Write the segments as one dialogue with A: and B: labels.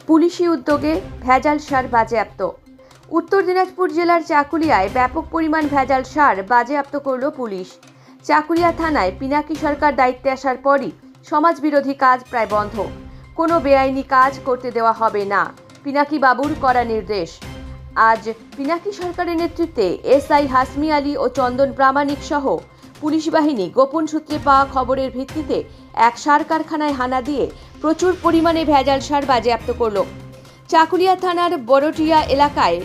A: পুলিশি উদ্যোগে ভেজাল সার বাজেয়াপ্ত। উত্তর দিনাজপুর জেলার চাকুলিয়ায় ব্যাপক পরিমাণ ভেজাল সার বাজেয়াপ্ত করল পুলিশ। চাকুলিয়া থানায় পিনাকি সরকার দায়িত্বে আসার পরই সমাজবিরোধী কাজ প্রায় বন্ধ। কোনো বেআইনি কাজ করতে দেওয়া হবে না, পিনাকি বাবুর কড়া নির্দেশ। আজ পিনাকি সরকারের নেতৃত্বে এসআই হাসমি আলী ও চন্দন প্রামাণিক সহ পুলিশ বাহিনী গোপন সূত্রে পাওয়া খবরের ভিত্তিতে এক সার কারখানায় হানা দিয়ে প্রচুর পরিমাণে ভেজাল সার বাজেয়াপ্ত করল। চাকুলিয়া থানার বড়টিয়া এলাকায়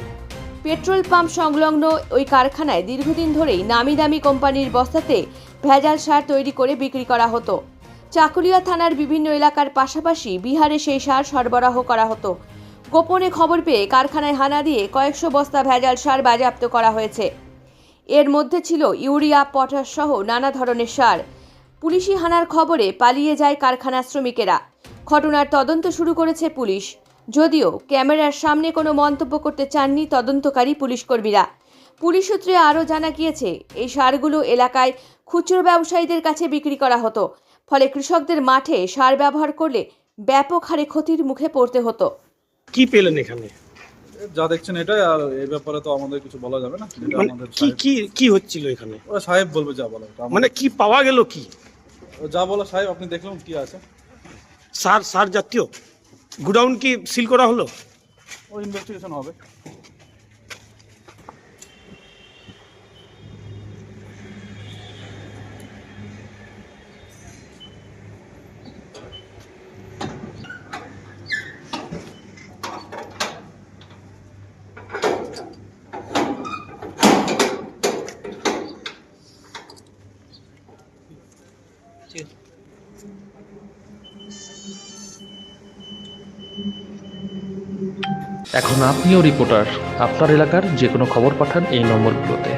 A: পেট্রোল পাম্প সংলগ্ন ওই কারখানায় দীর্ঘদিন ধরেই নামি দামি কোম্পানির বস্তাতে ভেজাল সার তৈরি করে বিক্রি করা হতো। চাকুলিয়া থানার বিভিন্ন এলাকার পাশাপাশি বিহারে সেই সার সরবরাহ করা হতো। গোপনে খবর পেয়ে কারখানায় হানা দিয়ে কয়েকশো বস্তা ভেজাল সার বাজেয়াপ্ত করা হয়েছে। এর মধ্যে ছিল ইউরিয়া, পটাশ সহ নানা ধরনের সার। পুলিশি হানার খবরে পালিয়ে যায় কারখানার শ্রমিকেরা। ঘটনার তদন্ত শুরু করেছে পুলিশ, যদিও ক্যামেরার সামনে কোনো মন্তব্য করতে চাননি তদন্তকারী পুলিশ কর্মীরা। পুলিশ সূত্রে আরও জানা গিয়েছে, এই সারগুলো এলাকায় খুচরো ব্যবসায়ীদের কাছে বিক্রি করা হতো, ফলে কৃষকদের মাঠে সার ব্যবহার করলে ব্যাপক হারে ক্ষতির মুখে পড়তে হতো।
B: কি পেলেন এখানে?
C: যা দেখছেন এটাই, আর এই ব্যাপারে তো আমাদের কিছু বলা যাবে না।
B: মানে কি কি কি হচ্ছিল এখানে?
C: ও সাহেব বলবে যা বলার।
B: মানে কি পাওয়া গেল? কি
C: যা বলা সাহেব, আপনি দেখলেন কি আছে।
B: সার সার জাতীয় গোডাউন কি সিল করা হলো?
C: ও ইনভেস্টিগেশন হবে।
D: এখন আপনিও রিপোর্টার, আপনার এলাকার যে কোনো খবর পাঠান এই নম্বরগুলোতে।